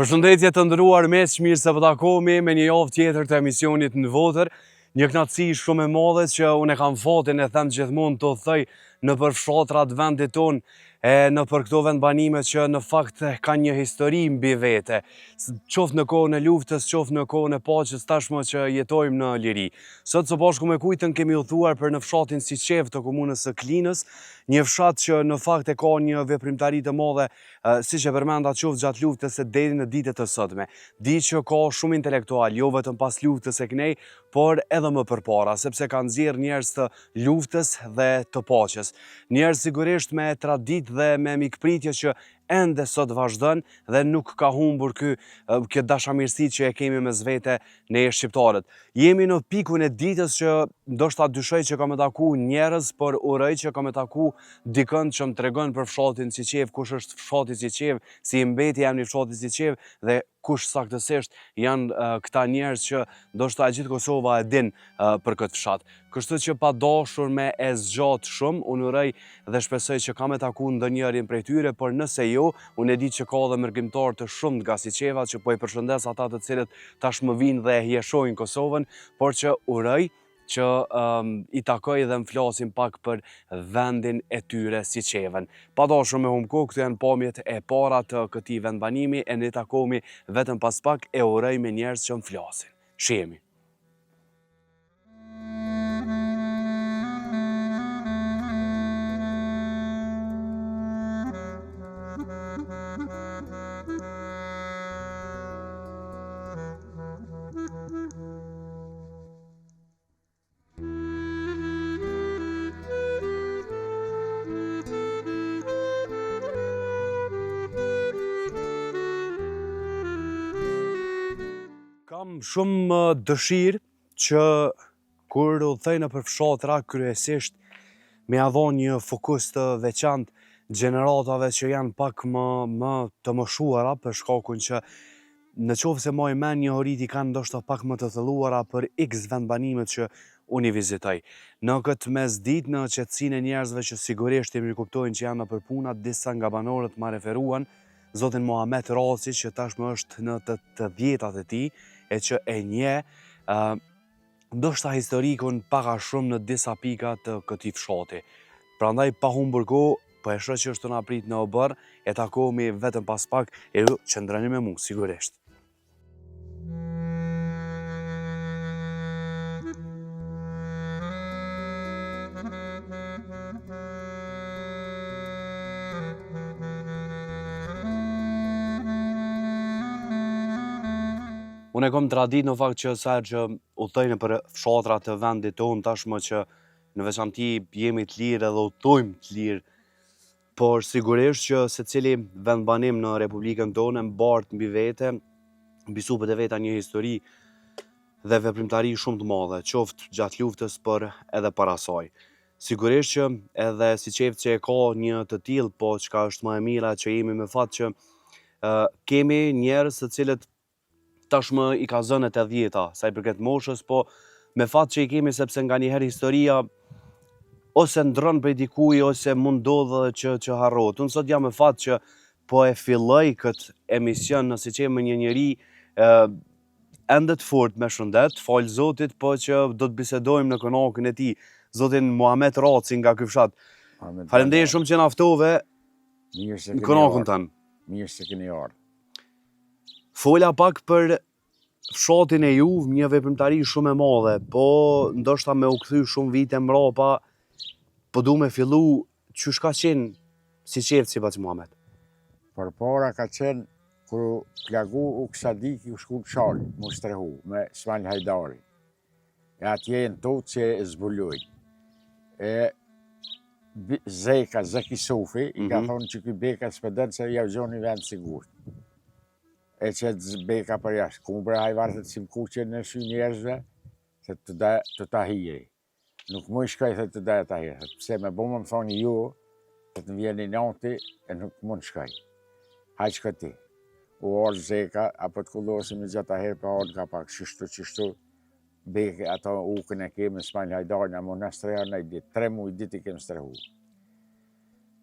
Përshëndetje të nderuar mes, mirë se po takohemi me një javë tjetër të emisionit Në Votër. Një kënaqësi shumë e madhe që unë kam fatin e them gjithmonë të thoj në për fshatrat vendit tonë në për këto vendbanime që në fakt kanë një histori mbi vete. Qoftë në kohën e luftës, qoftë në kohën e paqes, tashmë që jetojmë në liri. Sot së bashku me Kujtën kemi udhëtuar për në fshatin Siçev të komunës së Klinës, një fshat që në fakt e ka një veprimtari të madhe, siç e përmenda qoftë gjatë luftës e deri në ditët e sotme. Di që ka shumë intelektual, jo vetëm pas luftës e kënej, por edhe më përpara, sepse kanë nxjerrë njerëz të luftës dhe të paqes. Njerëz sigurisht me traditë dhe me mikpritje që ende sot vazhdon dhe nuk ka humbur kjo dashamirësi që e kemi mes vete ne shqiptarët. Jemi në pikun e ditës që ndoshta dyshoj që kam taku njerëz, por uroj që kam taku dikën që më tregon për fshatin Siçev, kush është fshati Siçev, si i mbeti emri fshati Siçev dhe kush saktësisht janë këta njerëz që ndoshta gjithë Kosova e din për këtë fshat. Kështu që pa dashur me e zgjat shumë, unë uroj dhe shpresoj që kam e taku ndonjërin prej tyre, por nëse jo, unë e di që ka dhe mërgimtar të shumë nga Siçeva që po i përshëndes ata të cilët tashmë vinë dhe hjeshojnë Kosovën, por që uroj që i takoj dhe më flasim pak për vendin e tyre Siçevën. Pa dashur me humbë kohë, këto janë pamjet e para të këtij vendbanimi e ne takohemi vetëm pas pak e uroj me njerëz që më flasin. Shihemi. Kam shumë dëshirë që kur udhthej nëpër fshatra kryesisht me ia dhënë një fokus të veçantë gjeneratave që janë pak më të moshuara, për shkakun që në qoftë se moj men një horiti kanë ndoshta pak më të thelluara për X vendbanimet që unë i vizitoj. Në këtë mesditë, në qetësinë e njerëzve që sigurisht e mirëkuptojnë që janë nëpër puna, disa nga banorët ma referuan zotin Muhamet Raci, që tashmë është në të dhjetat e tij, e që e nje, ndoshta historikun pak a shumë në disa pika të këtij fshati. Prandaj pa humbur kohë, po e shoh që është të na prit në obër, e takohemi vetëm pas pak, e ju qëndroni me mua sigurisht. Unë e kom tradit në fakt që sa që udhtojnë për fshatrat të vendit tonë, tashmë që në veçanti jemi të lirë edhe udhtojmë të lirë, por sigurisht që secili vendbanim në Republikën tonë mbart mbi vete, mbi supët e veta një histori dhe veprimtari shumë të madhe, qoftë gjatë luftës, por edhe para saj. Sigurisht që edhe Siçev që e ka një të tillë, po çka është më e mira që jemi me fat që kemi njerëz të cilët tashmë i ka zënë të 80-ta, sa i përket moshës, po me fat që i kemi sepse nga njëherë historia ose ndron prej dikuj, ose mund ndodhë që harrohet. Unë sot jam me fat që po e filloj këtë emision në Siçev me një njeri ende të fort me shëndet, fal Zotit, po që do të bisedojmë në konakën e tij, zotin Muhamet Raci nga ky fshat. Faleminderit shumë që na ftove në konakën tënë. Mirë se keni ardhur. Fola pak për fshatin e juve, një veprimtari shumë e madhe, po ndoshta me u kthy shumë vite mbrapa, po du me fillu qysh ka qenë Siçev sipas Muhamet. Përpara ka qenë kur plagu u Ksadiki u shku Çali, mu strehu me Ismail Hajdari. E atje në tot që e zbulojnë. E Zeka, Zeki Sofi, i ka thonë që ky beka s'pëdën se ja gjoni vend sigurt. E që beka për jashtë, ku më bre hajvarët si më kuqe në sy njerëzve, se të ta hijeri. Nuk më i shkoj të da ta hijeri, pse me bo më thoni ju, të të vjeni nati, e nuk më në shkoj. Haj që këti. U orë Zeka, apo të kullosim në gjata herë, pa orë ka pak qështu, beke ato ukën e kemi Ismail Hajdari, në më në streha në i ditë, 3 muaj ditë i kemi strehu.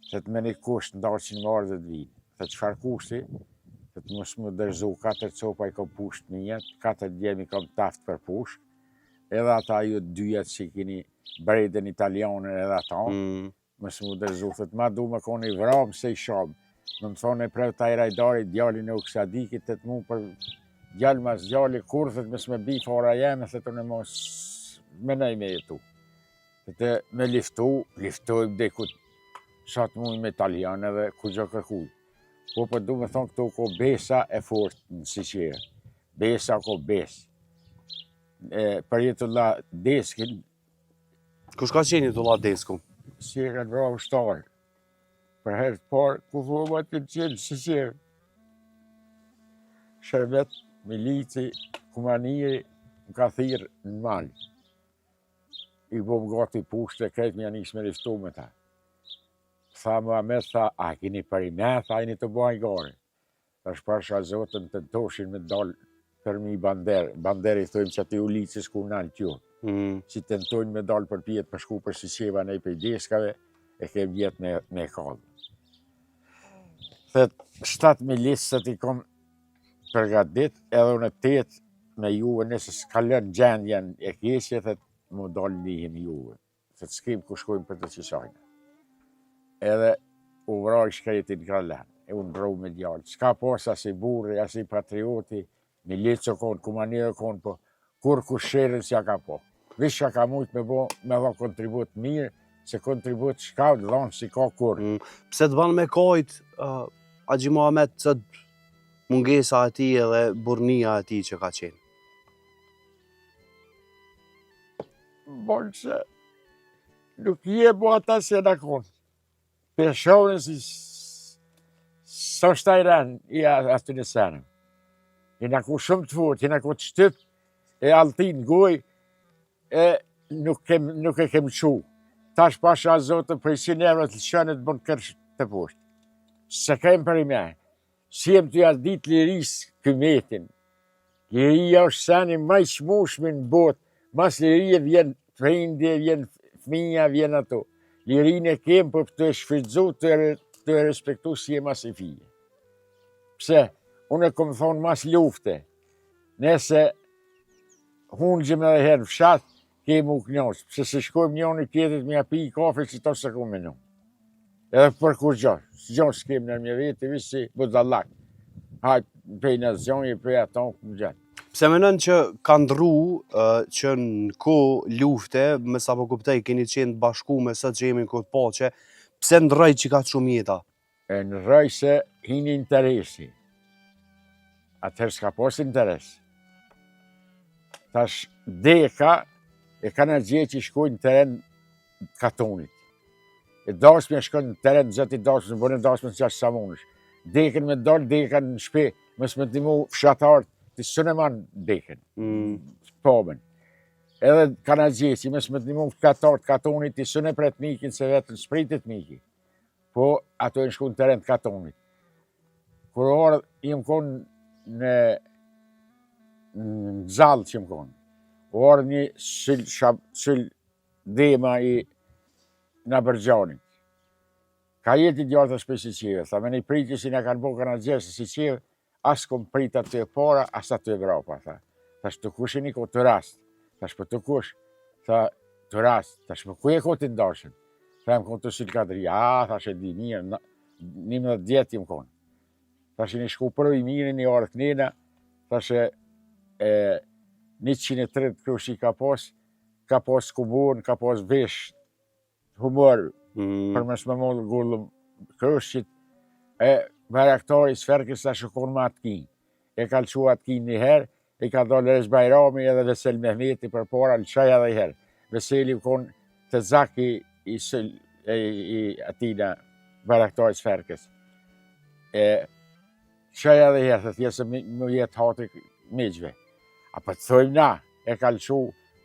Se të me një kusht në 100 marë dhe të vinë. Se qëfar kushti, Se të mos më dërzu 4 copa i kom pusht në jetë, 4 djemi kom taft për pusht, edhe ata ju dyjet që kini breden italianën edhe ata, mos më dërzu, thët ma du me koni vramë se i shamë. Më thonë e prev taj rajdari, djallin e u kësa dikit, të të mu për djall mas djalli, kur thët mos me bi fara jeme, thët unë mos menej me jetu. Thët me liftojmë dekut shatë mujë me italian edhe ku gjë kërkuj. Po për du me thonë këtu ko besa e fort në Siqerë. Besa ko bes. Për jetu la deskin, Kush ka qeni të la desku? si e kanë vrau shtarë. Për herë të parë, ku format të qenë Siqerë. Shërbet, milici, kumaniri, më ka thirë në malë. I bom gati pushtë e krejtë më janë ishë me liftu me ta. Tha Muhammed, tha, a kini për i me, tha, i një të bojnë gare. Tha shpasha zotën të toshin me dalë për mi banderë. Banderë i thujmë që ati u licës ku nalë tjo. Që të nëtojnë me dalë për pjetë për shku për Siqeva nej për i deskave, e kem jetë me kallë. Thet, 7.000 lisët i kom përgatit, edhe unë 8 me juve, nëse s'kallën gjendjen e keqe, thet, mu dalë njihim juve. Thet, s'kim ku shkojmë për të qisajnë. Edhe u vraj shkretin kralën, e unë vrau me djallë. S'ka pas as i burri, as i patrioti, milico konë, kumanirë konë, po kur kushërën s'ja ka po. Vish ka mujtë me dha kontribut mirë, se kontribut shka dhanë si ka kur. Pse të banë me kajt, Haxhi Muhammed, cët mungesa e ti edhe burnia e ti që ka qenë? Bonë që nuk je bo ata se në konë. Peshonë si së shtajran i aty në senëm. I në ku shumë të fort, i në ku të shtyp, e altin goj, e nuk e kem qu. Tash pasha zotë për 100 euro të shënët bënë kërsh të poshtë. Se kem për i me. Si jem të jasë ditë liris këmetin. Liria është seni maj shmushme në botë. Mas liria vjen prindje, vjen fëmija, vjen ato. Lirin e kem për të shfridzu, të respektu si e mas i fije. Pse? Unë e kom thonë mas lufte. Nese hungjëm edhe herë në fshat, kemë u knjosë. Pse se shkojmë njën i tjetët me api i kafe që to se kom me njën. Edhe për kur gjo. Gjo s'kem në mje vetë, visë si budallak. Hajtë pej në zjonje, pej ato më gjatë. Pse menën që ka ndru që në ko lufte, me sa po kuptej, keni qenë bashku me sot që jemi në këtë pache, pse ndroj që ka të shumë jeta? E ndroj se hini interesi. Atëherë s'ka pos interes. Tash deka e kanë gjetë që shkojnë në teren katonit. E dasme shkojnë në teren, zëti dasme, në bënë dasme në qashë samonësh. Dekën me dollë, dekën në shpe, mësë me timu fshatartë, të sënë e manë dekën, pëmën. Edhe kanë gjetë që mësë me timu fshatartë katonit, të sënë e pret mikin, se vetë në spritit miki. Po, ato e në shku në teren të katonit. Kur orë, im konë në zalë që më konë. Orë një syll dema i në bërgjanit. Ka jeti djarë të shpe Siqeve. Tha me një pritë që si në kanë bo kanë gjesë Siqeve, asë kom pritë aty e para, asë aty e vrapa. Tha shtë të kush e një ko të rast. Tha shtë për të kush. Tha të rast. Tha shtë për ku e ko të ndashën. Tha më konë të syll kadria. Tha shtë e di mirë. 11 djetë më konë. Tha shtë një shku për i mirë një orë kënina. Tha shtë 130 krush i ka pas kuburën, ka pas vesh humor, për mes me mollë gullëm krushqit, e baraktari Sferkës ta shukon me Atkin. E ka lëqu Atkin një herë, e ka dalë Rez Bajrami edhe Vesel Mehmeti për para, lëqaj edhe herë. Veseli u konë të zaki i atina baraktari Sferkës. Lëqaj edhe herë, të tjesë më jetë hati miqve. A për të thojmë na, e ka lëqu,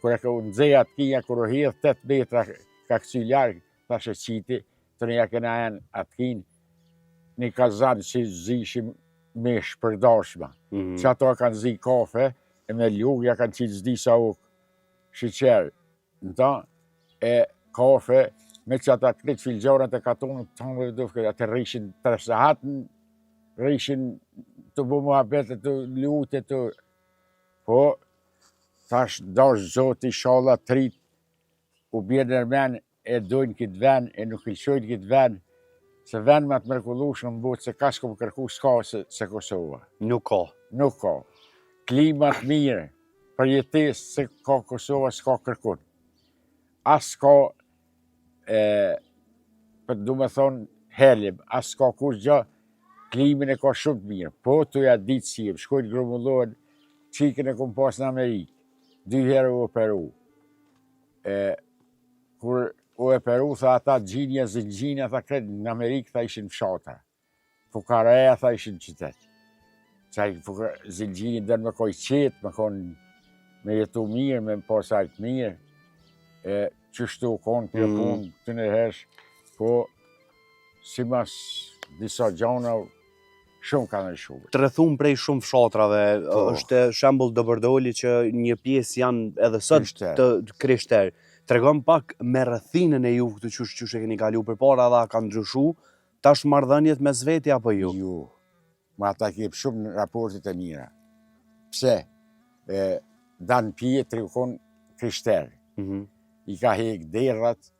kër e ka nëzej Atkinja, kër u hidhë 8 metra ka kësy largë, thashe qiti, të një kena janë Atkin, një kazanë që zishim mesh për dashma. Që ato kanë zi kafe, e me lugë, ja kanë qitë zdi sa u shiqerë. Në ta, e kafe, me që ata këtë filgjarët e katonë, të tonë dhe dufke, atë rrishin 3 sahat, rrishin të bu muhabete, të lute, të... Po, tash dash zoti shalla trit, u bje nërmen e dojnë këtë ven, e nuk i qojnë këtë ven, se ven më të mrekullueshëm mbut se ka shkom kërku s'ka se Kosova. Nuk ka. Nuk ka. Klimat mirë, për jetes se ka Kosova s'ka kërkun. As ka, për du me thonë, helim, as ka kush gjë, klimin e ka shumë të mirë. Po, të ja ditë si jem, shkojnë grumullohen, qikën e kom pas në Amerikë, 2 herë u operu. Kur u operu, tha ata gjinja, zëngjinja, tha kretë në Amerikë, tha ishin fshatra. Fukareja, tha ishin qytet. Qaj zëngjini dërë me koj qetë, me konë me jetu mirë, me më pasajt mirë. Qështu konë për punë të në hersh, po si mas disa gjana, shumë ka në shumë. Të rrethum prej shumë fshatrave, është shembull Dobërdoli që një pjesë janë edhe sot të krishterë. Tregon pak me rrethinën e ju këtu çush e keni kalu përpara dha kanë ndryshu, tash marrëdhëniet mes veti apo ju? Jo. Ma ata kep shumë në raportit e mira. Pse? Dan Pietri u konë krishterë. I ka hek derrat,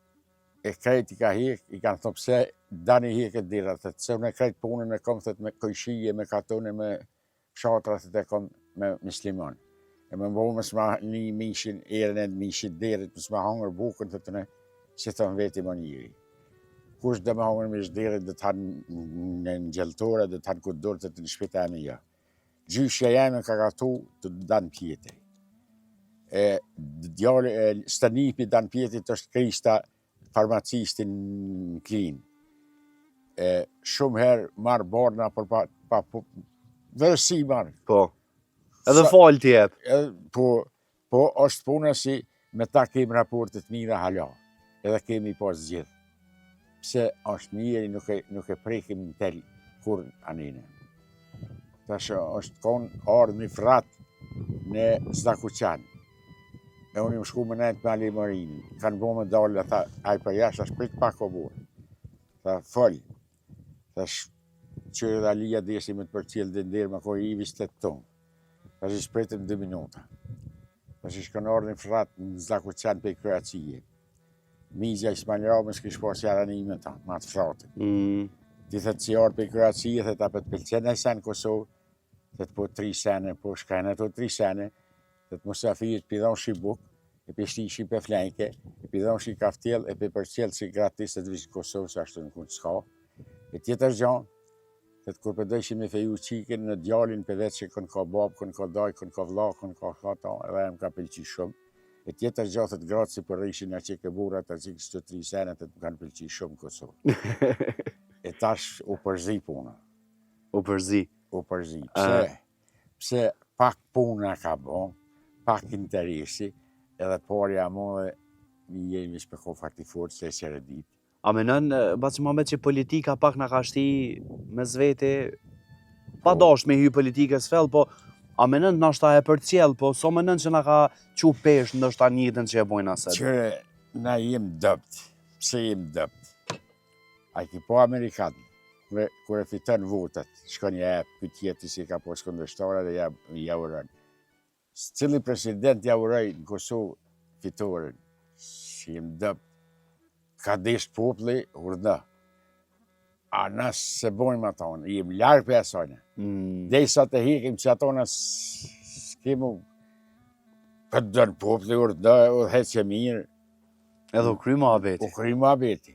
e krejt i ka hek, i kanë thonë pse dani heket derrat, se unë e krejt punën e kom thët me kojshije, me katone, me fshatrat e kom me musliman. E me mbo mësë ma një mishin, erën e mishin derit, mësë ma hangër bukën të të ne, që të në veti më njëri. Kush dhe me hangër mish derit dhe të hanë në gjeltore, dhe të hanë këtë dorë të në shpita e me ja. Gjyshja jeme ka gatu të Dan Pietri. Stanipi Dan Pietrit është Krista, farmacistin në klinë. Shumë herë marë borna për pa vërësi marë. Po. Edhe falë t'jep. Po është puna si me ta kemi raportet mira hala. Edhe kemi pas gjithë. Pse është mirë, nuk e prekim në tel kur anine. Tash është konë ardhë një frat në Zdakuqan. E unë më shku më nejtë me Ali Marinin. Kanë bo me dalë, tha, aj për jashtë, është prit pak o burë. Tha, fëllë. Tha, që edhe Alija desi me të përcjellë dhe ndirë, me koj i vistet tonë. Tha, që shpritëm 2 minuta. Tha, që shkën orë një frat në Zdakuqan për i Kroacije. Mizja Ismail Ramës kish pas jaranime ta, ma të fratin. Ti thët që orë për i Kroacije, thët apë të pëlqen e sen Kosovë, thët po 3 sene, po shkajnë ato 3 sene, të musafirët pidhon shi buk, e pishti shi për flenke, e pidhon shi kaftjel, e për përqel si gratis të vishë Kosovë, se ashtu në kënë s'ka. E tjetër gjanë, të kur përdojshim me feju qikin në djalin për vetë që kënë ka babë, kënë ka daj, kënë ka vla, kënë ka hata, edhe e më ka pëlqi shumë. E tjetër gjatë të gratë si për rrishin a që ke burat, a që kështë të 3 senet, të më kanë pëlqi shumë Kosovë. E tash u përzi puna. U përzi. U përzi. Pse pak puna ka bo, pak interesi, edhe parja modhe një jemi shpeko fakti fort se e qere dit. A menën, Baci Muhamet, që politika pak në ka shti me zvete, pa dasht me hy politikës fel, po a menën në ashta e për cjell, po so menën që në ka qu pesh në ashta njëtën që e bojnë aset? Qëre, na jem dëpt. Pse jem dëpt? A ki po Amerikanë, kër e fitën votat, shkon ja e për tjeti si ka po skëndështara dhe ja urën. Cili president ja uraj në Kosovë fitoren, që jem dëpt, ka desht popli, urda. A nësë se bojmë atonë, jem larë për asojnë. Desa të hekim që atonë s'kemu këtë dërë popli, urda, u heqë mirë. Edhe u kry muhabeti. U kry muhabeti.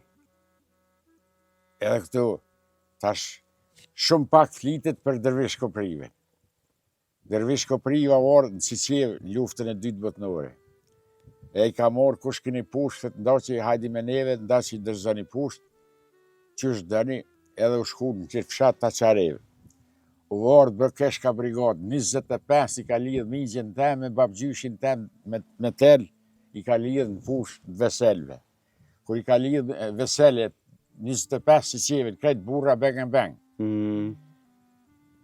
Edhe këtu, tash, shumë pak flitet për Dervish Koprive. Dervish Kopriva orë në Siqevë, luftën e 2 botnore. E i ka morë kush kini pushtë, nda që i hajdi me neve, nda që i dërzoni pushtë, që është dëni, edhe u shku në qërë fshatë ta qareve. U orë bërkesh ka brigadë, 25 i ka lidhë migjen tem me babgjyshin tem me tel, i ka lidhë në fushë të veselve. Kur i ka lidhë vesele, 25 Siqevën, krejtë burra beng.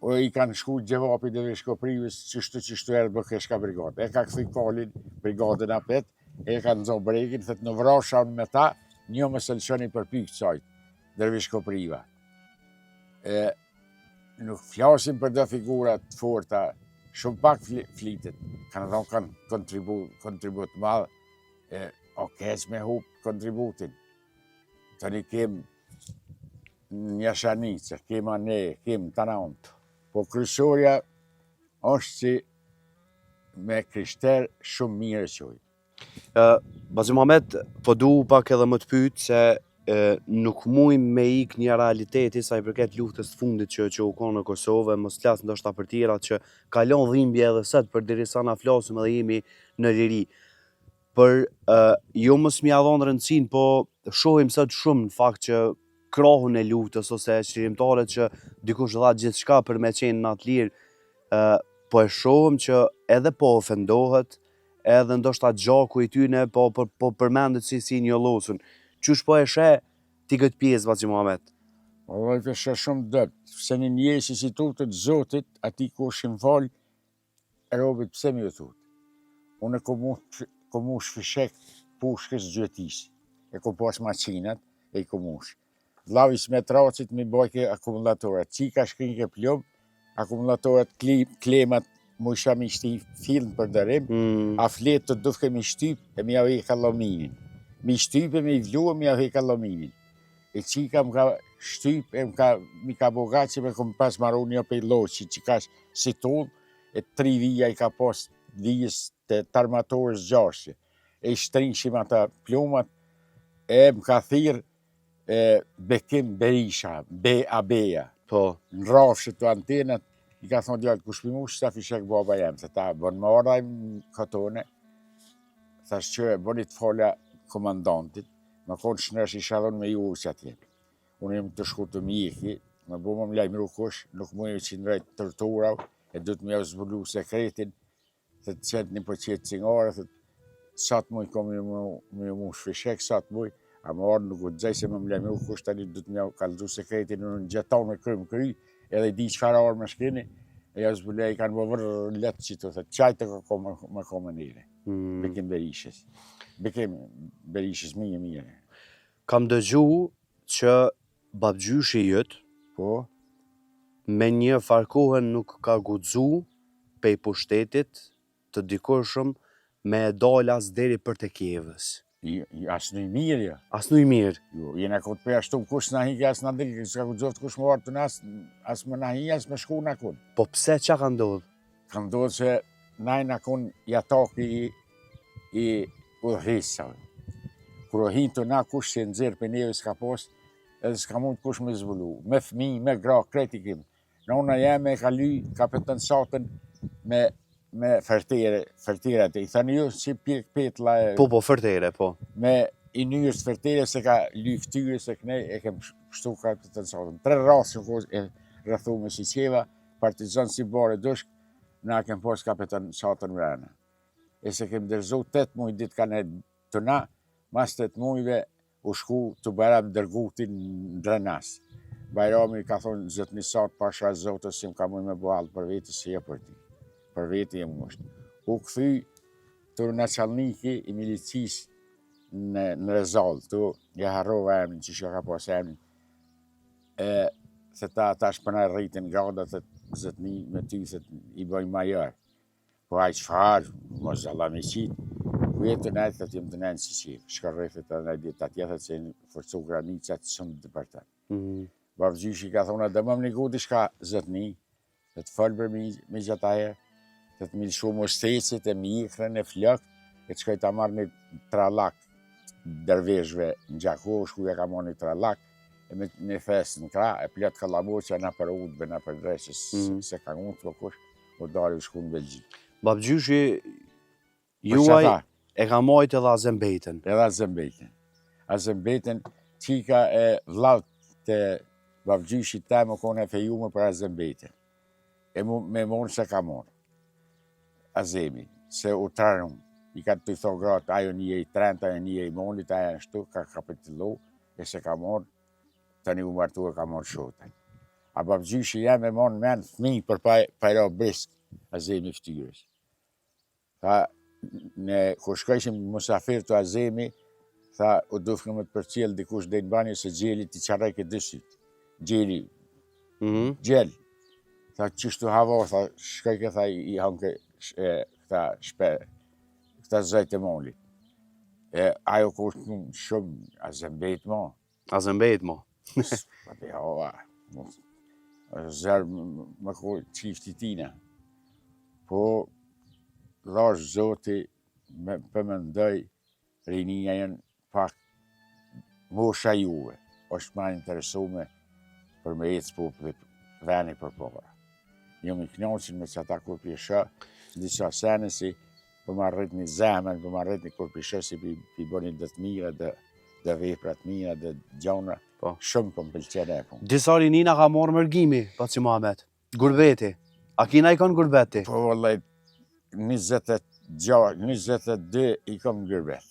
I kanë shku gjevapi dhe Shkoprivës, qështu erë bërkesh ka brigadë. E ka këthy kalin brigadën apet, e ka nëzo brekin, thët në vrasha unë me ta, një më sëllëshoni për pikë qajtë, Dervish Kopriva. nuk flasim për do figurat forta, shumë pak flitet, kanë dhënë kontribut madh, o keq me hup kontributin. Tani kem një shanicë, kema ne, kem të nauntë. Po kryesorja është që me krishter shumë mirë qoj. Bazi Muhamet, po du pak edhe më të pyet se nuk mujmë me ik një realiteti sa i përket luftës të fundit që u konë në Kosovë, mos flas ndoshta për tjerat që kalon dhimbje edhe sot për derisa na flasim edhe jemi në liri. Për jo mos mja dhonë rëndësin, po shohim sot shumë në fakt që krahun e luftës ose çlirimtarët që dikush dha gjithçka për me qenë në atë lirë, po e shohim që edhe po ofendohet, edhe ndoshta gjaku i tyne po përmendet si një losën. Qysh po e she ti këtë pjesë, Bazi Muhamet? Po e she shumë dëpt, se një njësi si tutët Zotit, ati ku shim falë, robit pse mi u tutë. Unë ko mush fishek pushkës gjëtisi, e ko pas macinat, e i ko mush. Vlavis me tracit mi bajke akumulatorat, qika shkrin ke pljob, akumulatorat klemat mu isha mi shti film për dërim, a fletë të dufke mi shtyp e mi avek aluminin. Mi shtyp e mi vlu e mi avek aluminin. E qika më ka shtyp e mi ka bogat që me kom pas maru një pe loqi që ka si tull, e 3 vija i ka pas vijës të armatorës gjashtë. E shtrinshim ata plumat, e më ka thirë Bekim Berisha, Beja. Po. Në rafshët të antenat, i ka thonë djallë, kush pimush sa fishek baba jem, se ta bon më ardhajmë katone, thash që bonit falja komandantit, më konë shnesh i shalon me ju që atje. Unë jem të shku të mjeki, më bo më lajmëru kush, nuk mu e që ndrejt tërtura, e du të me jau zbulu sekretin, të qetë një për qetë cingare, të satë muj kom me mu shfishek, satë muj, a më orë nuk u të gjej se më lajmëru kush tani du të me jau kalëzu sekretin, në gjeton me kry, edhe i di qëfar orë më shkini, e jau zbulu e i kanë bëvërë letë që të thëtë, qajtë më komenire, Bekim Berishës. Bekim Berishës mije. Kam dëgju që babgjyshi jëtë, po, me një farkohen nuk ka guxu pej pushtetit të dikurshëm me dal as deri për te Kievës. As në i mirë, ja. As në i mirë. Jo, jena këtë për ashtu kush në hikë, as në dilë, s'ka ku gjoftë kush më artë të nas, as më në hikë, as më shku në kun. Po pse qa ka ndodhë? Ka ndodhë që naj në kun jataki i udhëhisave. Kër o hinë të na kush që nëzirë për neve s'ka posë, edhe s'ka mund kush me zvullu. Me fmi, me gra, kreti kim. Në una jeme e ka ly kapetën satën me fertirat. I thani ju si petla e... Po, fertere, po. Me i njërës fertere se ka ly ftyre se këne e kem shtu kapetën satën. 3 rasë e rëthu me si qeva, partizan si bare dushk, na kem pos kapetën satën vrena. E se kem dërzu 8 muj ditë kanë e të na, mas 8 mujve u shku të Bajram Dërgutin në Drenas. Bajrami ka thonë zëtë një satë pasha zotës si më ka muj me boalë për vetës si e për ti. Për vetë jem mështë. U këthy të Naçalniki i milicis në Rezal, të ja harrova emnin, që shka ka pas emnin. Se ta shpëna rritin grada të zëtni me ty, se i bëjmë major. Po a i qfarë, mos Allah me qitë, vetën e të jem të nënë si qivë. Shka rrëthet të në ditë atjetët se në forcu granicat shumë të për ta. Babgjyshi ka thonë, dhe më më një gudi shka zëtni, dhe të falë për me gjataje, dhe të milë shumë stecit e mikrën e flëk, e të shkoj të marrë një tralak dërveshve në Gjako, shkuja ka marrë një tralak, e me një fesë në kra, e plët ka labo që na për udbe, na për dreshës, se ka mund të kush, o dalë u shku në Belgjik. Babgjyshi, juaj e ka majtë edhe Azembejten. Edhe Azembejten. Azembejten, qika e vllaut të babgjyshi te më kone e fejume për Azembejten. E me monë se ka monë. Azemi, se u trarëm, i ka të i thonë gratë, ajo një i trent, ajo një i monit, ajo në shtu, ka kapitilu, e se ka morë, tani u martu e ka morë shotën. A babgjyshi jam e monë menë fmi për pajra brisk, Azemi ftyrës. Tha, kur shkojshim musafir të Azemi, tha, u dufkëm të përcjell dikush dhe në banjë se gjeli t'i qaraj këtë dëshit. Gjeli, gjel, Tha qishtu havo, tha shkoj këtha i hanke këta zëjt e molit. Ajo kushtë shumë, a zëmbejt mo. A zëmbejt mo. Zërë më ku qifti tina. Po, dhash zoti, përmendoj, rinia jenë pak mosha juve. është ma interesume për me ecë po për veni për para. Jo mi knoqin me që ata kur pjesha, disa sene si për ma rrit një zemen, për ma rrit një kur pjesha si për bëni dëtë mira, dhe veprat mira, dhe gjona, shumë për më pëlqene e punë. Disa rinina ka morë mërgimi, Paci Muhamet, gurbeti. A kina i kanë gurbeti? Po vëllaj, 22 i kam gurbet.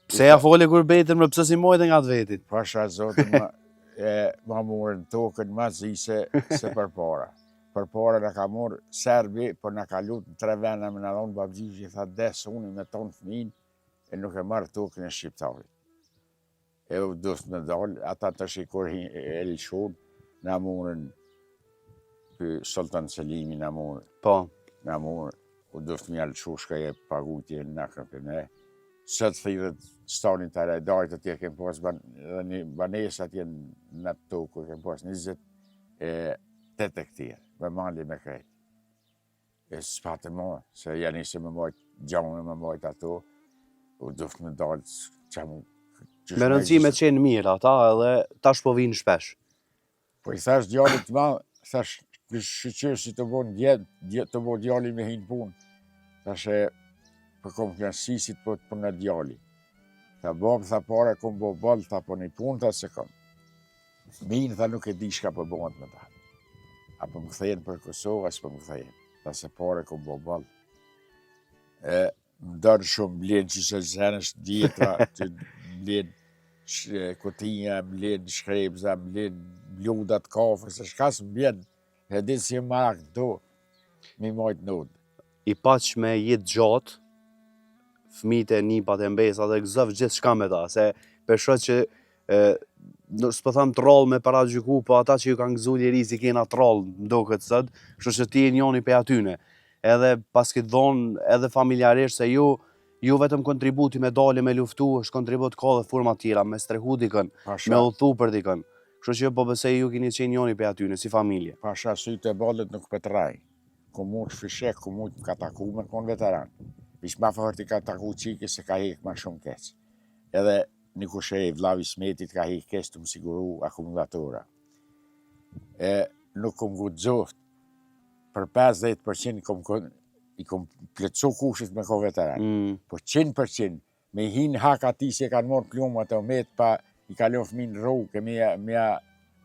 Pse ja fole gurbetin më pëse si mojtë nga të vetit? Pasha zotin ma morën tokën ma zi se për para. Për para në ka morë Serbi, për në ka lutë në 3 vena me në dhonë babgjishë, i tha desë unë me tonë fëmin, e nuk e marë tokën e shqiptarit. E u duftë me dalë, ata të shikur e lëshon, në morën për Sultan Selimi në morën. Po. Në morën, u duftë me lëshu shka e pagutje në kërë për ne. Sëtë thirët stanin të rejdajtë atje kemë pas banesat jenë në tokë, kemë pas 28 hektarë, me mali me krejtë. E s'patë mo, se janë ishe me mojtë gjonë, me mojtë ato, u duftë me dalë që mu... Me rëndësi me qenë mirë ata edhe tash po vinë shpesh. Po i thash djallit ma, thash shqyqyrë si të bon djetë, të bo djalli me hinë punë. Thash e për kom kënësisit për në djalli. Tha babë, tha pare kom bo balë, tha po një punë, tha se kom. Minë, tha nuk e di shka për bëndë me ta. A për më këthejen për Kosovë, as për më këthejen. Tha se pare kom bo balë. Më dërë shumë, blenë që se zhenësh djetra, që blenë kutinja, blenë shkrebza, blenë bludat, kafe, se shka së blenë. E dinë si e marak do, mi majtë nodë. I paq me jetë gjatë, fmite, nipat e mbesat dhe gëzëv gjithë shka me ta, se përshët që s'po tham troll me para gjyku, po ata që ju kanë gëzu ljeri si kena troll mdo këtë sëtë, shë që ti e njoni pe atyne. Edhe pas këtë dhonë, edhe familjarisht, se ju vetëm kontributi me dali me luftu, është kontribut ka dhe forma tjera, me strehu dikën, me udhtu për dikën. Kështu që po bëse ju kini qenë njoni pe atyne, si familje. Pasha sytë e ballet nuk pëtraj. Ku mund shfishek, ku mund ka taku me kon veteran. Vish ma fërti ka taku qiki se ka hek ma shumë keq. Edhe një kushe e Vlavi Smetit ka hek keq të më siguru akumulatora. Nuk kom gudzot, për 50% i kom plëcu kushit me ko veteran. Po 100% me hin hak ati se kanë morë plumat e omet pa i kalon fëmin rrugë, me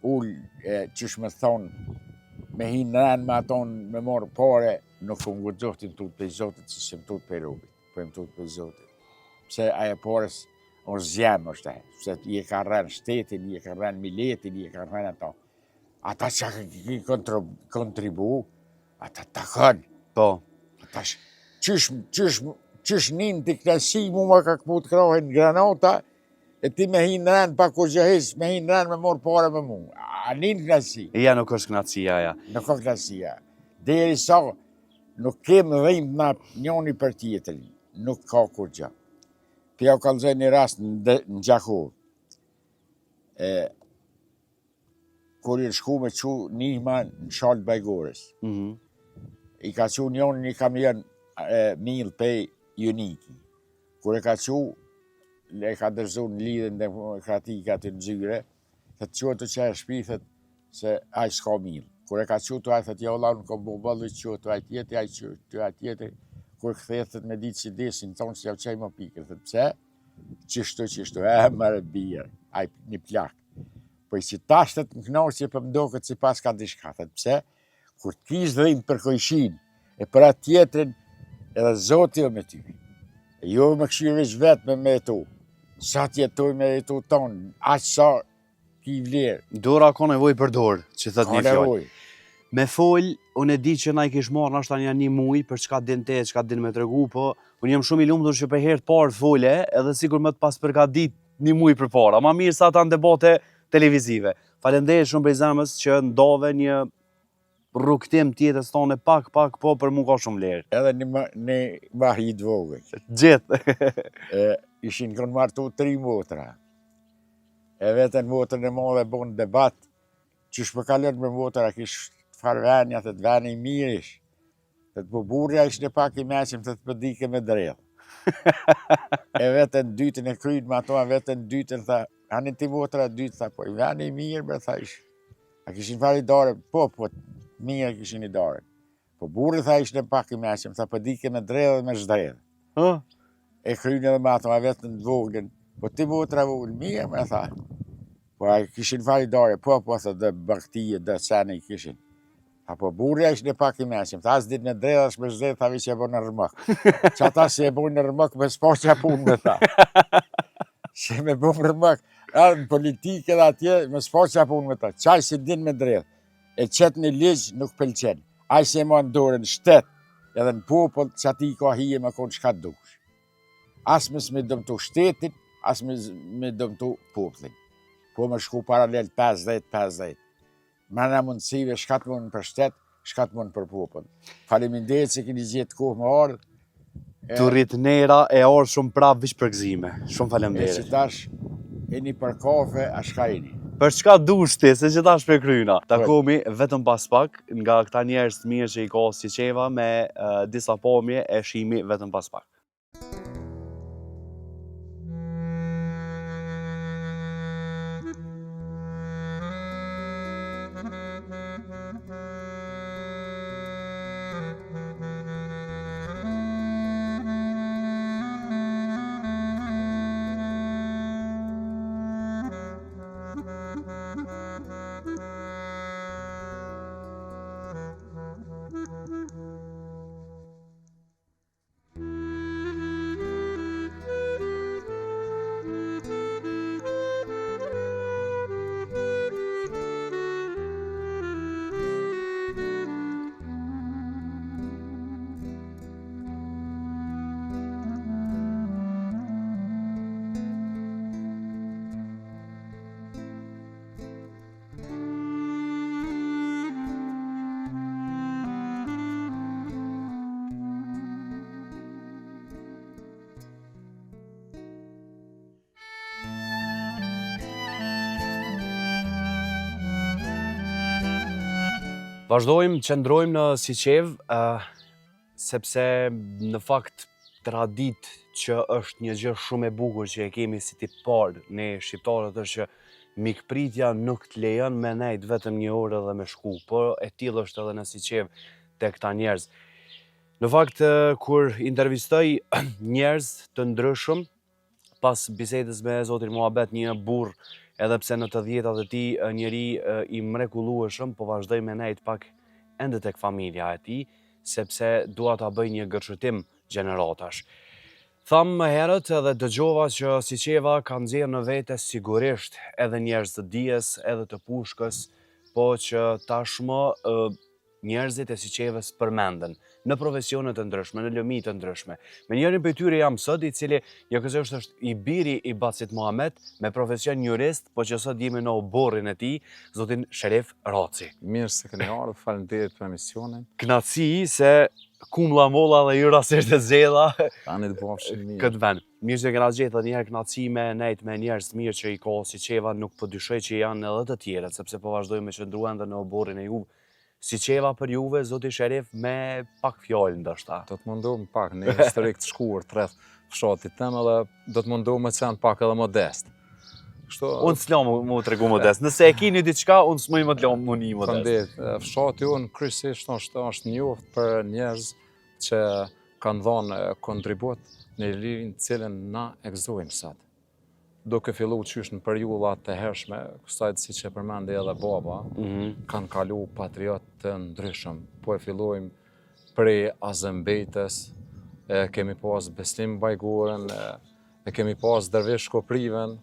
ullë qysh me thonë, me hin rënë me aton me morë pare, nuk kom gudzotin tut për Zotit, se sem tut për rrugit, po em tut për Zotit. Pse aje pares o zjemë është e, pse i e ka rënë shtetin, i e ka rënë miletin, i e ka rënë ato. Ata që ki kontribu, ata ta kanë. Po. Ata qysh nin të knasi mu ma ka këput krohen granata, e ti me hinë rënë pa kur gjëhes, me hinë rënë me morë pare me mu. A nin knasi? Ja nuk është knatësia, ja. Nuk është knasia. Deri sa nuk kemë dhimë na njoni për tjetëri. Nuk ka kur gjë. Pja u kalëzaj një rast në Gjakovë. Kur i shku me qu njëma në shalë Bajgores. I ka qu njoni një kamion milë pej Uniki. Kur e ka qu, e ka dërzu në lidhën demokratika të në zyre, thët që të që e shpi, thët se aj s'ka milë. Kur e ka qu të aj, thët ja ola, nuk o bo bëllë, që të aj tjetë, aj që të aj tjetë. Kur këthet, thët me ditë që desin, tonë që ja u qaj më pikër, thët pse? Qështu, mërë birë, aj një plakë. Po i që tashtët në knasje për mdo këtë si pas ka dishka, thët pse? Kur t'kish dhimë për kojshin, e për atë tjetërin, edhe Zoti o me ty. E jo me këshirë veç vetë me tu. Sa t'jetoj me tu tonë, aqë sa ki vlerë. Dora ka nevoj për dorë, që thët një fjallë. Ka nevoj. Me folë, unë e di që na i kish marrë nështë ta një muj për çka din te, çka din me tregu, po unë jam shumë i lumtur që për herë të parë fole, edhe sigur më të pas përgatit një muj për para. Ma mirë sa ta në debate televizive. Falenderit shumë për zemës që ndove një rrugtim tjetës tonë pak po për mu ka shumë lirë. Edhe një mahri të vogël. Gjithë. Ishin kënë martu 3 motra. E vetën motrën e madhe bon debat, që shpëkallën me motra kish farvenja, të veni i mirish. Të të burja ishte pak i meqim të pëdike me drejë. E vetën dytën e kryjnë me ato, vetën dytën tha, anë ti motra dytë, tha, po i veni i mirë, bre, tha ish. A kishin fari dare, po, mirë kishin i dare. Po burri tha ishte pak i meqim, tha pëdike me drejë dhe me shdrejë. E kryjnë edhe me ato, a vetën vogën, po ti motra vogën, mirë, me tha. Po a kishin fari dare, po, tha, dhe bëktije, dhe sene i kishin. Apo burja ishte pak i meqim, tha as dit në drejë, as me shdrejë, tha vi që e bo në rëmëk. Që ata si e bo në rëmëk, me s'po që punë me tha. Që me bo në rëmëk, në politike dhe atje, me s'po që punë me tha. Qaj si din me drejë, e qëtë një ligjë nuk pëlqen. Aj se ma në dorën shtet, edhe në popull që ati ka hije me konë qka dush. As me s'me dëmtu shtetin, as me dëmtu popullin. Po me shku paralel 50-50. Mëna mundësive, shkat mund për shtet, shkat mund për popull. Faleminderit që keni gjetë kohë më ardhë. Të rritë nera e orë shumë prapë vish për gzime. Shumë E faleminderit. që tash, jeni për kafe, a shka jeni? Për çka dush ti, se që tash për kryna. Takomi vetëm pas pak nga këta njerëz të mirë që i ka Siçeva me disa pomje e shihemi vetëm pas pak. Vazhdojmë, qëndrojmë në Siçevë, sepse në fakt tradit që është një gjë shumë e bukur që e kemi si tip parë ne shqiptarët është që mikpritja nuk të lejon me nejt vetëm një orë dhe me shku, por e tillë është edhe në Siçevë te këta njerëz. Në fakt, kur intervistoj njerëz të ndryshëm, pas bisedës me zotin Muhabet, një burr, edhe pse në të dhjetat e tij njëri i mrekullueshëm, po vazhdoj me nejt pak ende tek familja e tij, sepse dua ta bëj një gërshëtim gjeneratash. Tham më herët edhe dëgjova që Siçeva ka nxjerrë në vete sigurisht edhe njerëz të dijes, edhe të pushkës, po që tashmë njerëzit e Siçevës përmenden në profesione të ndryshme, në lëmi të ndryshme. Me njërin prej tyre jam sot, i cili njëkohësisht është i biri i Bacit Muhamet, me profesion jurist, po që sot jemi në oborrin e tij, zotin Sherif Raci. Mirë se keni ardhur, faleminderit për emisionin. Knaçi se kumlla molla dhe yra sërt e zella. Tani të bofshin mirë. Këtë vend. Mirë se kena gjetur edhe një herë knaçi me nejt me njerëz të mirë që i ka Siçeva, nuk po dyshoj që janë edhe të tjerët, sepse po vazhdojmë me qëndruan në oborrin e juve. Siçeva për juve, zoti Sherif, me pak fjalë ndoshta. Do të mundohem pak në historik të shkurt rreth fshatit tem, edhe do të mundohem të qenë pak edhe modest. Kështu. Unë s'lam mu tregu modest. Nëse e keni diçka, unë s'moj më t'lam mu një modest. Faleminderit. Fshati unë kryesisht është njoft për njerëz që kanë dhënë kontribut në lirin të cilën na e gëzojmë sot. Duke fillu qysh në periudhat të hershme, kësaj siç e përmendi edhe baba, kanë kalu patriot të ndryshëm. Po e fillojmë prej Azembejtës, kemi pas Beslim Bajgurën, e kemi pas Dervish Kopriven,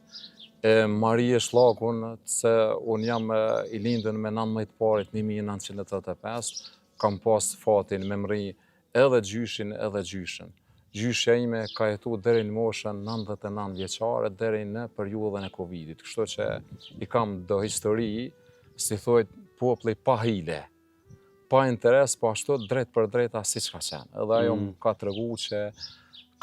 Marije Shllakun, se unë jam i lindën me 19 parit 1985, kam pas fatin me mri edhe gjyshin edhe gjyshin. Gjyshja ime ka jetu deri në moshën 99 vjeçare, deri në periudhën e Covidit. Kështu që i kam do histori, si thojt, populli pa hile. pa interes, po ashtu drejt për drejta siç ka qenë. Edhe ajo më ka tregu që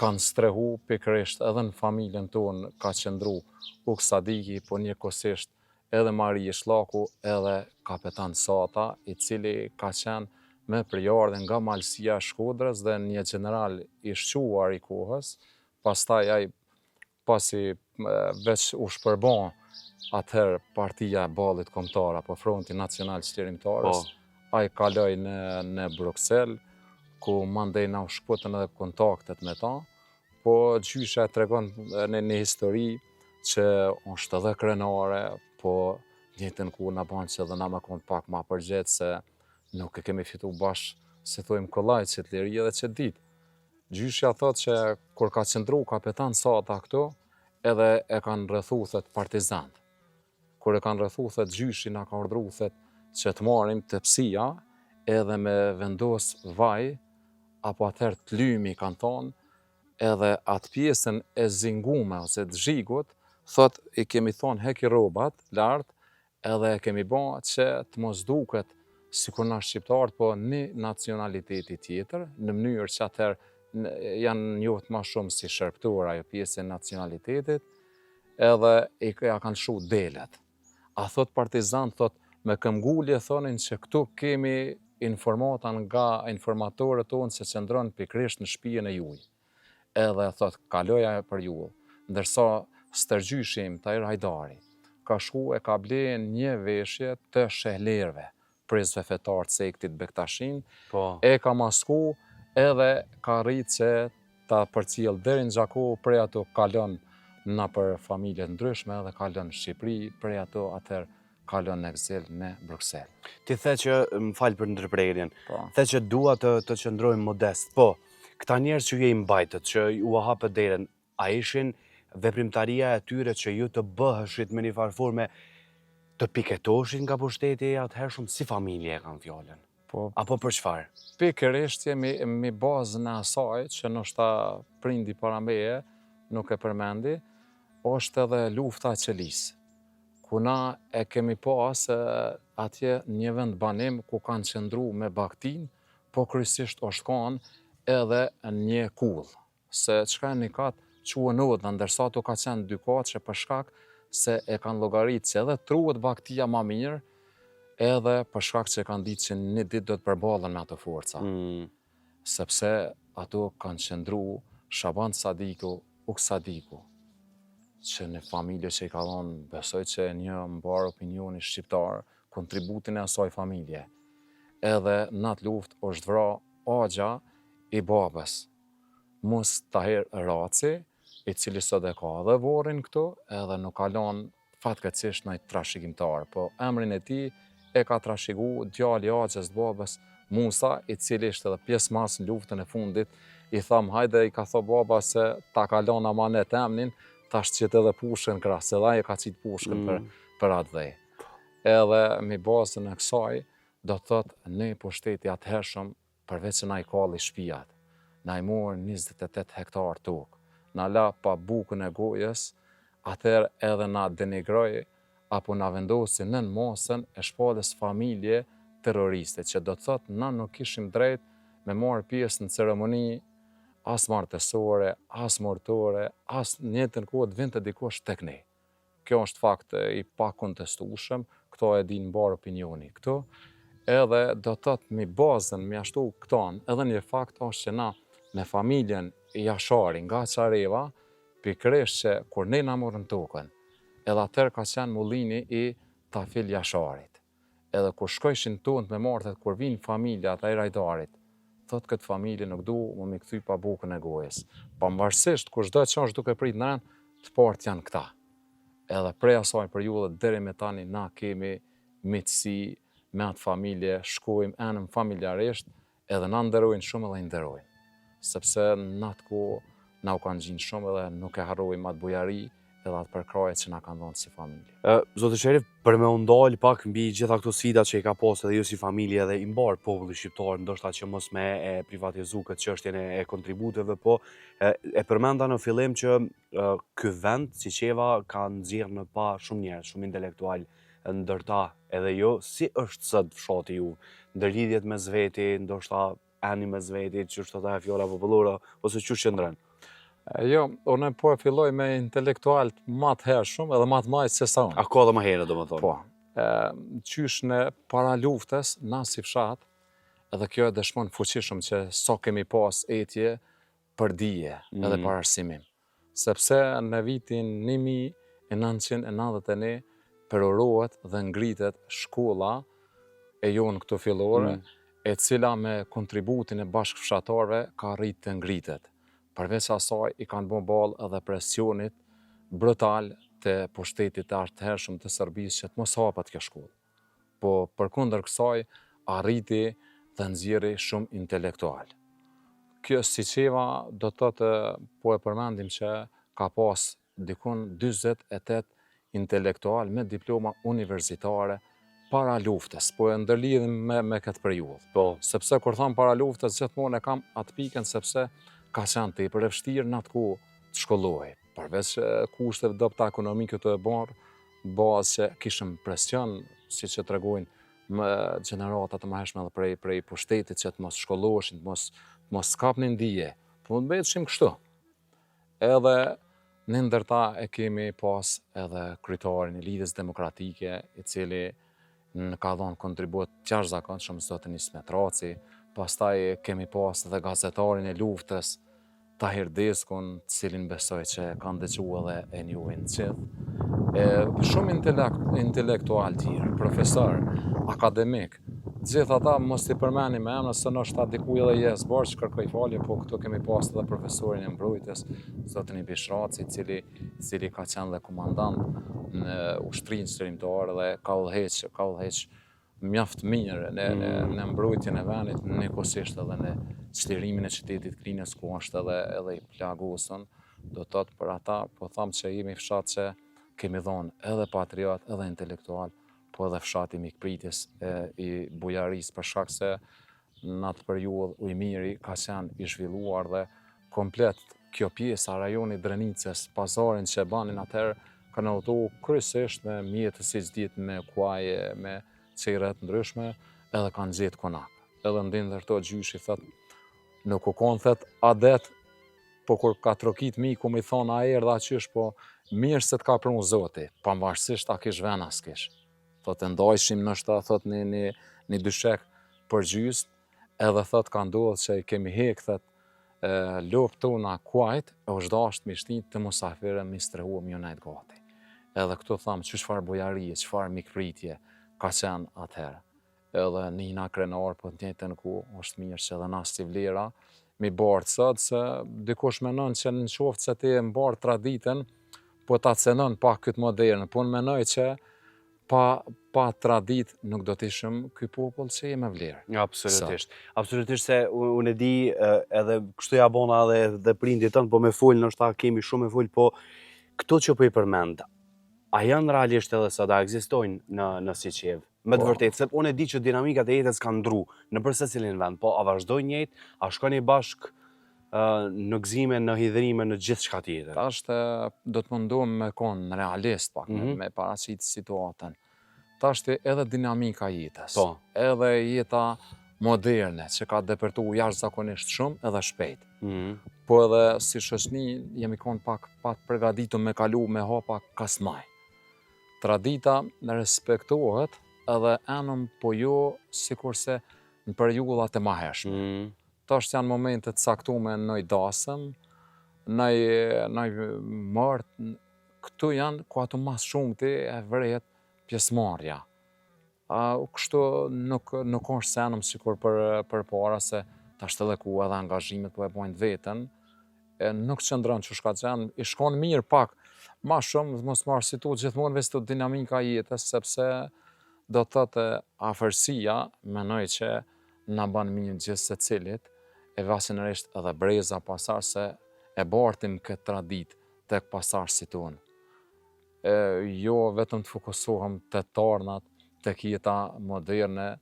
kanë strehu pikërisht edhe në familjen tonë ka qëndru Uk Sadiki, po njëkohësisht edhe Mari Shlaku, edhe kapetan Sata, i cili ka qenë me përjardhje nga Malësia e Shkodrës dhe një general i shquar i kohës, pastaj ai pasi veç u shpërbon atëherë partia e Ballit Kombëtar apo Fronti Nacional Çlirimtarës, ai kaloi në Bruksel, ku mandej na u shkputën edhe kontaktet me ta, po gjysha tregon në një histori që është edhe krenare, po njëtën ku na ban që edhe na me kon pak ma përgjith se nuk e kemi fitu bashkë, se thojmë kollaj që të liri edhe që ditë. Gjyshja thot që kur ka qëndru kapetan Sata këto, edhe e kanë rrethu thet partizanët. Kur e kanë rrethu thet gjyshi na ka urdhru thet që të marrim tepsia edhe me vendos vaj, apo atëherë të lymi kanë thonë, edhe atë pjesën e zingume ose të zhigut, thot i kemi thonë heki rrobat lart, edhe e kemi ba që të mos duket sikur na shqiptarët, po një nacionaliteti tjetër, në mënyrë që atëherë janë njohët ma shumë si shërptor ajo pjesë e nacionalitetit, edhe ja kanë shu delet. A thot partizan, thot me këmbgulje thonin që këtu kemi informata nga informatorët tonë që qëndron pikërisht në shtëpinë e juaj. Edhe thot kaloja për ju, ndërsa stërgjyshim Tajir Hajdari ka shku e ka blen një veshje të shehlerve, prizve fetar të sektit Bektashin, e ka masku edhe ka rritë që ta përcjell deri në Gjakovo, prej ato kalon na për familjet ndryshme edhe kalon në Shqipëri, prej ato atëherë kalon në eksil në Bruksel. Ti the që, më falë për ndërprerjen, the që dua të qëndrojmë modest, po, këta njerëz që ju i mbajtët, që u hapët derën, a ishin veprimtaria e tyre që ju të bëheshit me një farforme të piketoshin nga pushteti atëhershëm, si familje e kanë fjallën? Apo për çfarë? Pikërisht jemi bazën e asaj që ndoshta prindi para meje nuk e përmendi, është edhe lufta e Qelisë, ku na e kemi pas atje një vend banim ku kanë qëndru me baktin, po kryesisht është kanë edhe një kull, se çka një katë quhen odha, ndërsa ato ka qenë dy katë që për shkak se e kanë llogaritë që edhe truhet baktia ma mirë, edhe për shkak që kanë ditë që një ditë do të përballen me ato forca. Sepse ato kanë qëndru Shaban Sadiku, Uk Sadiku, që në familje që i ka dhënë, besoj që një mbar opinioni shqiptar, kontributin e asaj familje. Edhe në atë luftë është vra agja i babës, Mus Tahir Raci, i cili sot e ka edhe vorin këtu, edhe nuk ka lënë fatkeqësisht ndonjë trashëgimtar, po emrin e tij e ka trashëgu djali i axhës babës, Musa, i cili ishte edhe pjesëmarrës në luftën e fundit. I tham hajde, i ka thënë baba se ta ka lënë amanet emrin, tash qit edhe pushkën krah, se ai e ka qit pushkën për atë dhej. Edhe mi bazën e kësaj, do të thotë në pushteti atëhershëm, përveç se na i kalli shtëpiat, na i morën 28 hektar tokë, na la pa bukën e gojës, atëherë edhe na denigroi apo na vendosi nën mosën e shpallës familje terroriste, që do të thotë na nuk kishim drejt me marrë pjesë në ceremoni as martësore, as mortore, as njëtën kohë të vinte dikush tek ne. Kjo është fakt i pakontestueshëm, këto e din mbar opinioni këtu, edhe do të thotë mi bazën, mi ashtu këton, edhe një fakt është që na me familjen Jashari nga Çareva, pikërisht që kur ne na morën tokën, edhe atëherë ka qenë mullini i Tafil Jasharit. Edhe kur shkojshin tonë me martët, kur vinë familja të Hajdarit, thot këtë familje nuk du më mi kthy pa bukën e gojës. Pavarësisht kur çdo që është duke prit në rend, të partë janë këta. Edhe prej asaj periudhe deri me tani na kemi miqësi me atë familje, shkojmë enëm familjarisht, edhe na nderojnë shumë edhe i nderojnë. Sepse në atë kohë na u kanë gjinë shumë edhe nuk e harrojmë atë bujari edhe atë përkraje që na kanë dhënë si familje. Zotë Sherif, për me undal pak mbi gjitha këto sfida që i ka pas edhe ju si familje dhe i mbar populli shqiptar, ndoshta që mos me e privatizu këtë çështjen e kontributeve, po e përmenda në fillim që ky vend, Siçeva, ka nxjerrë në pa shumë njerëz, shumë intelektual ndërta edhe jo, si është sot fshati ju, ndërlidhjet mes veti, ndoshta eni mes veti, që është ata e fjora popullore, ose që qëndren? Jo, unë po e filloj me intelektualt ma të hershëm edhe ma të majtë se sa unë. A ka dhe më herë, do më thonë? Po, qysh në para luftës, na si fshat, edhe kjo e dëshmon fuqishëm që sa kemi pas etje për dije edhe për arsimim. Sepse në vitin 1991 përorohet dhe ngritet shkolla e jonë këto fillore, e cila me kontributin e bashkëfshatarëve ka rritë të ngritet. Përveç asaj i kanë bërë balë edhe presionit brutal të pushtetit të artëhershëm të Serbisë që të mos hapat kjo shkollë. Po përkundër kësaj arriti dhe nxjerri shumë intelektual. Kjo Siçeva do të thotë, po e përmendim që ka pas dikun 48 intelektual me diploma universitare para luftës, po e ndërlidhim me këtë periudhë. Po. Sepse kur thon para luftës, gjithmonë e kam atë pikën sepse ka qenë tepër e vështirë në atë kohë të shkollohej. Përveç kushteve dobta ekonomike të e bërë, bazë që kishëm presion, siç e tregojnë më gjenerata të mëhershme edhe prej pushtetit që të mos shkolloheshin, të mos kapnin dije, po të bëheshim kështu. Edhe në ndërta e kemi pas edhe kryetarin e Lidhjes Demokratike, i cili në ka dhënë kontribut të jashtëzakonshëm zotin Ismet Raci, pastaj kemi pas edhe gazetarin e luftës, Tahir Deskun, cilin besoj që kanë dëgjuar edhe e njohin gjithë. Shumë intelektual tjerë, profesor, akademik. Gjithë ata mos i përmeni me emra, se nështë dikuj edhe jes barë që kërkoj falje, po këtu kemi pas edhe profesorin e mbrojtjes, zotin i Bishraci, cili ka qenë dhe komandant në ushtrinë shërimtar dhe ka udhëheq mjaft mirë në mbrojtjen e vendit, njëkohësisht edhe në çlirimin e qytetit Klinës, ku është edhe i plagosur. Do të thotë për ata, po thamë që jemi fshat që kemi dhonë edhe patriot, edhe intelektual, po edhe fshati mikpritjes i bujarisë, për shkak se në atë periudhë Ujmiri ka qenë i zhvilluar dhe komplet kjo pjesë a rajoni Drenicës, pazarin që banin atëherë, kanë udhëtu kryesisht me mjetë siç dihet me kuaje, me çejret ndryshme, edhe kanë gjetë konak. Edhe ndin ndërto gjyshi thotë, nuk u konë thët adet, po kur ka trokit miku mi thonë a erdha qysh, po mirë se të ka prunu Zoti, pavarësisht a kish ven as kish. Thotë ndajshim nështë thot një dyshek për gjysë, edhe thot ka ndodhë që i kemi hek thët lopë tona kuajt, e është dasht mi shtinjë të musafire mi strehuam ju najtë gati. Edhe këtu thamë që çfarë bujarie, çfarë mikpritje ka qenë atëherë. Edhe nina krenar, po të njëjtën ku është mirë që edhe na si vlera mi bartë sot, se dikush menon që në qoftë se ti e mbarë traditën, po ta cenon pak këtë modernën, po në menoj që pa tradit nuk do të ishëm ky popull që jemi vlerë. Absolutisht. Absolutisht se unë e di edhe kështu ja bona edhe prindit tënë, po me folë nështë ta kemi shumë me folë, po këto që po i përmend, a janë realisht edhe sa da ekzistojnë në Siçevë? Me të vërtetë, se unë e di që dinamikat e jetës kanë ndru në përse cilin vend, po a vazhdojnë jetë, a shkoni bashk në gëzime, në hidhrime, në gjithë shka tjetër? Tashtë do të mundohem me konë realist pak, me paraqitë situatën. Tashtë edhe dinamika jetës, edhe jeta moderne, që ka depërtu jashtëzakonisht shumë edhe shpejt. Po edhe si shoqni jemi konë pak përgatitur me kalu me hapa kasmaj. Tradita respektohet edhe enëm po jo sikurse në periudhat e mëhershme. Tash janë momente të caktuara në dasëm, në martë, këtu janë ku ato mas shumti e vret pjesëmarrja. Kështu nuk është se enëm sikur për para, se tash edhe ku edhe angazhimet po e bojnë vetën, nuk qëndron që shka qenë, i shkon mirë pak, ma shumë, mos marrë si tu gjithmonë veç të dinamika jetës, sepse do të thotë afërsia, menoj që na ban mirë gjithë se cilit, e vasinërisht edhe breza pasar se e bartim këtë tradit tek pasarësit tonë. Jo vetëm të fokusohem të tarnat, tek jeta moderne,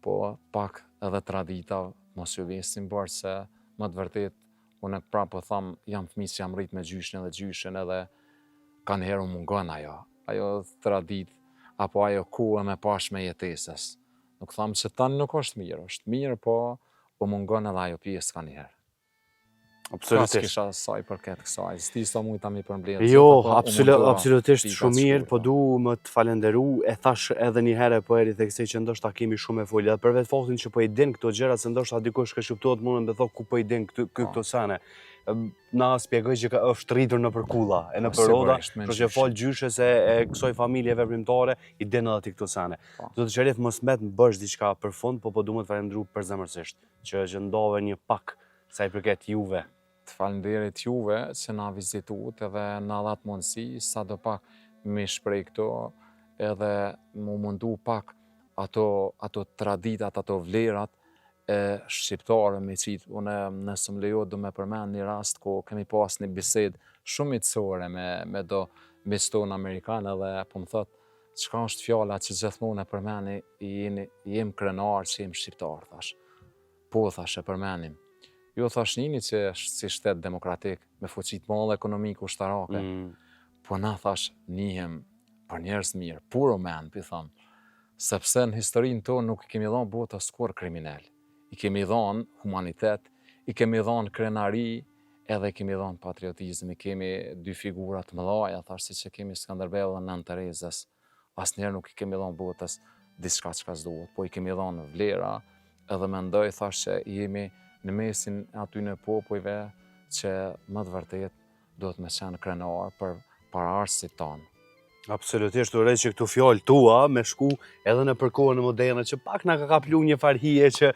po pak edhe tradita mos ju vesim bërë, se më të vërtet, unë prapë po thamë, jam fëmijë që jam rrit me gjyshin edhe gjyshin edhe kanë herë mungon ajo tradit, apo ajo kohë me pashme jetesës. Nuk thamë që tani nuk është mirë, po u mungon edhe ajo pjesë ka njëherë. Absolutisht. Kisha saj përket kësaj, s'ti sa mujta mi përmbledh. Jo, po absolutisht shumë mirë, po du më të falenderu, e thash edhe një herë po eri theksej që ndoshta kemi shumë e folja, për vetë faktin që po i din këto gjëra, se ndoshta dikush ka shqiptohet mundën me thotë ku po i din këto sene. Na spjegoj që është rritur në përkulla, e në përroda, për që falë gjyshe se e kësoj familje veprimtare, i din edhe ti këto sene. Do të qërif mos met më bësh diçka për fund, po du më të falenderu përzemërsisht, që ndove një pak sa i përket juve. Të falenderit juve që na vizitut edhe na dhat mundësi, sa do pak me shprej këto edhe mu mundu pak ato traditat, ato vlerat e shqiptare me qitë. Une nësë më lejo du me përmen një rast ku kemi pas një bised shumë mitësore me do miston Amerikanë edhe po më thot, çka është fjala që gjithmonë e përmeni, jem krenar që jem shqiptar, thash. Po, thash, e përmenim. Jo thash njëni që është si shtet demokratik, me fuqit madhe ekonomiku ushtarake, po na thash njëhem për njerëz mirë, puro men, pi thëmë, sepse në historinë tonë nuk i kemi dhonë botë askur kriminal. I kemi dhonë humanitet, i kemi dhonë krenari, edhe i kemi dhonë patriotizm, i kemi dy figurat mëdhaja, thash si që kemi Skanderbeu dhe Nën Terezës, asnjëherë nuk i kemi dhonë botës diçka çka s'duhet, po i kemi dhonë vlera, edhe mendoj thash që jemi në mesin aty në popujve që më të vërtet do të me qenë krenar për paraardhësit tanë. Absolutisht, urej që këtu fjallë tua me shku edhe në përkohën e moderne, që pak na ka kaplu një farhije që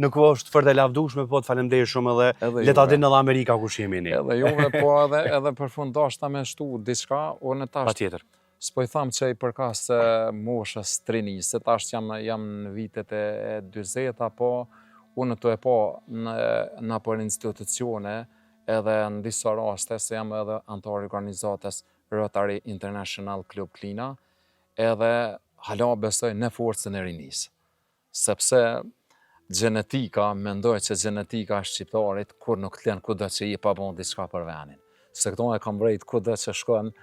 nuk është fërte lavdushme, po të falemderit shumë edhe leta din edhe Amerika ku shemi një. Edhe juve, po edhe përfundasht ta me shtu diçka, unë tash... Patjetër. S'po i thamë që i përkas moshës trinisë, se tash jam në vitet e 40, po unë të e po në për institucione edhe në disa raste se jam edhe antar organizatës Rotary International Club Klina edhe hala besoj në forcën e rinisë. Sepse gjenetika, mendoj që gjenetika e shqiptarit kur nuk t'len kudo që i pa bon diçka për venin. Se këto e kam vrejt kudo që shkon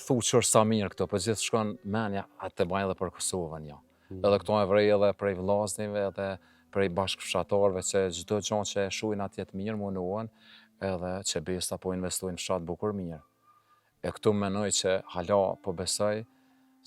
thu qërë sa mirë këto, për gjithë shkon menja atë të bajnë edhe për Kosovën, ja. Edhe këto e vrej edhe prej vllaznive edhe prej bashkëfshatarëve që çdo gjë që e shuhin atje të mirë munduan, edhe që besa po investojnë fshat bukur mirë. E këtu menoj që hala po besoj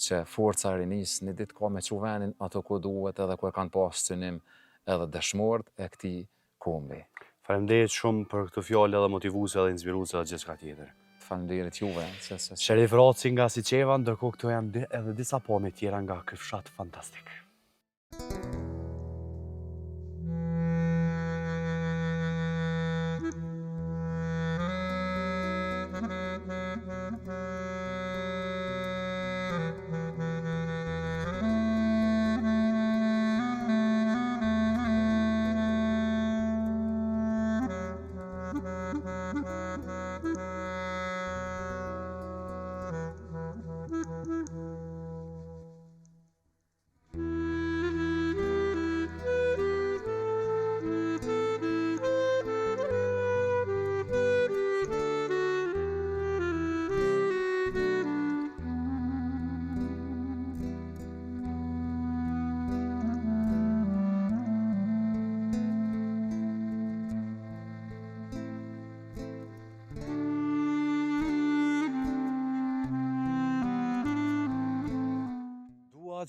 që forca e rinisë një ditë ka me çu venin ato ku duhet edhe ku e kanë pas synim edhe dëshmorët e këtij kombi. Faleminderit shumë për këtë fjalë edhe motivuese edhe inspiruese edhe gjithçka tjetër. Faleminderit juve. Sherif Raci nga Siçeva, ndërkohë këtu janë edhe disa pome tjera nga ky fshat fantastik.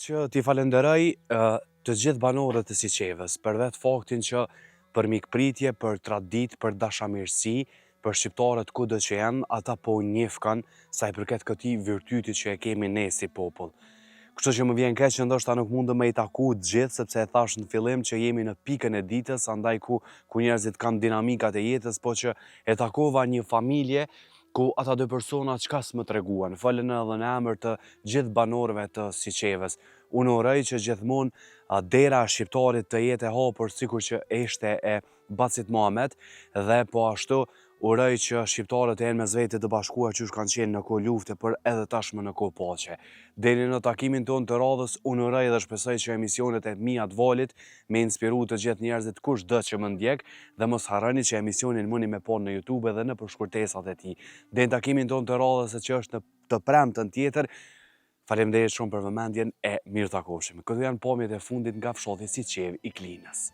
Që t'i falenderoj të gjithë banorët e Siçevës për vetë faktin që për mikpritje, për tradit, për dashamirësi, për shqiptarët kudo që janë, ata po njefkan sa i përket këtij virtyti që e kemi ne si popull. Kështu që më vjen keq që ndoshta nuk mundëm me i taku të gjithë, sepse e thash në fillim që jemi në pikën e ditës, andaj ku njerëzit kanë dinamikat e jetës, po që e takova një familje ku ata dy persona çka s'më treguan, falen edhe në emër të gjithë banorëve të Siçevës. Unë uroj që gjithmonë dera e shqiptarit të jetë e hapur sikur që ishte e Bacit Mohamet dhe po ashtu uroj që shqiptarët e jenë me vetë të bashkuar që kanë qenë në kohë lufte, por edhe tashmë në kohë paqe. Deri në takimin tonë të radhës, unë uroj dhe shpresoj që emisionet e mia të Valit me inspiru të gjithë njerëzit kushdo që më ndjek dhe mos harroni që emisionin mundi me pa në YouTube dhe në përshkurtesat e tij. Deri në takimin tonë të radhës që është në të premtën tjetër, Faleminderit shumë për vëmendjen e mirë takoshim. Këto janë pamjet e fundit nga fshalli Siçev i Klinës.